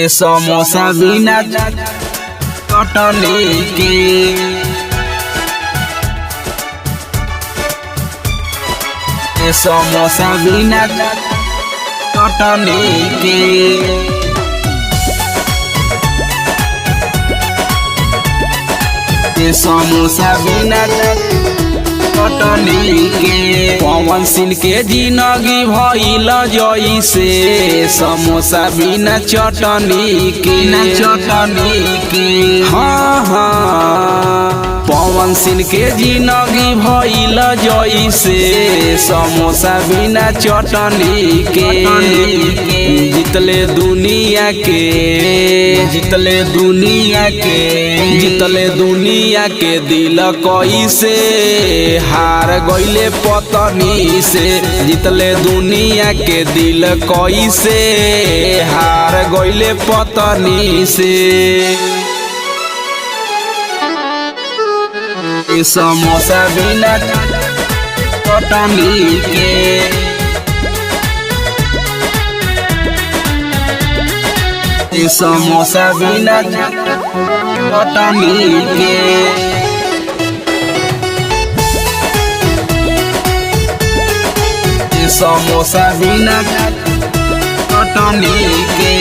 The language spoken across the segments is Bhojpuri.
ए समोसा बिना चटनी के ए समोसा बिना चटनी के ए समोसा बिना चटनी के पवन सिंह के जिंदगी भइल जइसे समोसा बिना चटनी के हाँ हाँ पवन सिंह के जिंदगी भइल जइसे समोसा बिना चटनी के जितले दुनिया के दिल कइसे हार गइले पत्नी से जितले दुनिया के दिल कइसे हार गइले पत्नी से ए समोसा बिना चटनी के ए समोसा बिना चटनी के ए समोसा बिना चटनी के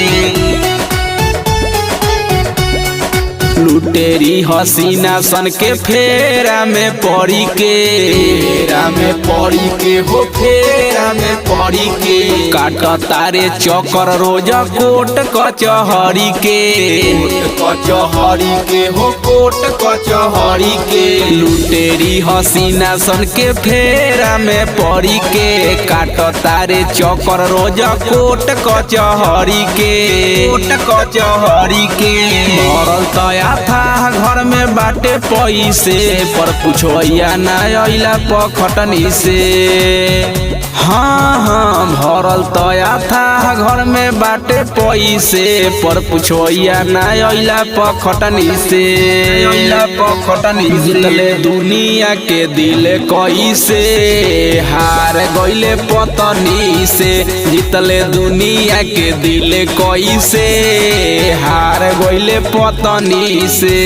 लुटेरी हसीना सन के फेरा में पड़ी के काट तारे चक्कर रोज कोट कचहरी के लुटेरी हसीना सन के फेरा में पड़ी के काट तारे चक्कर रोज कोट कचहरी के भरल तया था घर में बाटे पैसे पर पुछोया ना अइला पखटनी से हाँ हाँ भरल तया था घर में बाटे पैसे पर पुछोया ना अइला पखटनी से जितले दुनिया के दिल कइसे हार गइले पत्नी से जितले दुनिया के दिल कइसे हार गइले पत्नी से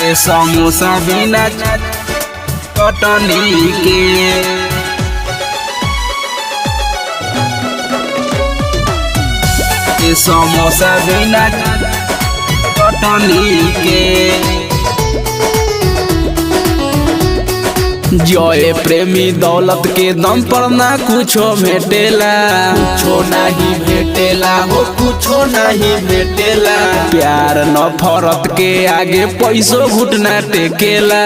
ए समोसा बिना चटनी के ए समोसा बिना चटनी के जय प्रेमी दौलत के दम पर ना कुछो भेटेला कुछो नहीं भेटेला प्यार नफरत के आगे पैसो घुटना टेकेला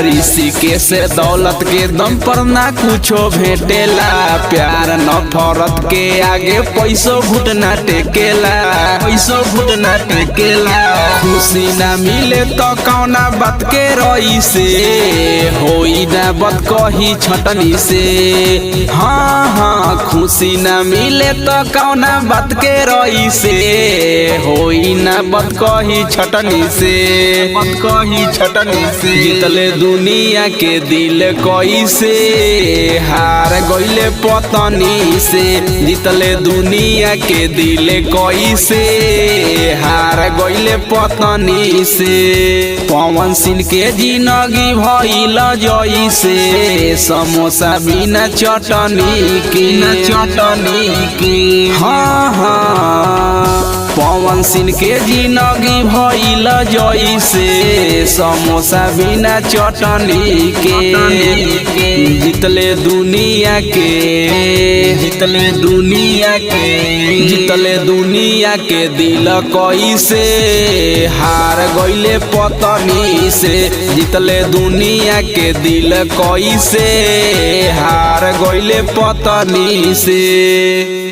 ऋषिकेश से दौलत के दम पर ना कुछो भेटेला प्यार नफरत के आगे पैसो घुटना टेकेला खुशी ना मिले तो कौना बात के रही से होई ना बद कही छटनी से हाँ हाँ खुशी ना मिले तो कौना बात के रही से होई ना बद कही छटनी से जितले दुनिया के दिल कइसे हार गइले पत्नी से जितले दुनिया के दिल कइसे हार गइले पत्नी से पवन सिंह के जिंदगी भइल जइसे समोसा बिना चटनी के हाँ हाँ पवन सिंह के जिंदगी भइल जइसे समोसा बिना चटनी के जितले दुनिया के दिल कइसे हार गइले पत्नी से जितले दुनिया के दिल कइसे हार गइले पत्नी से।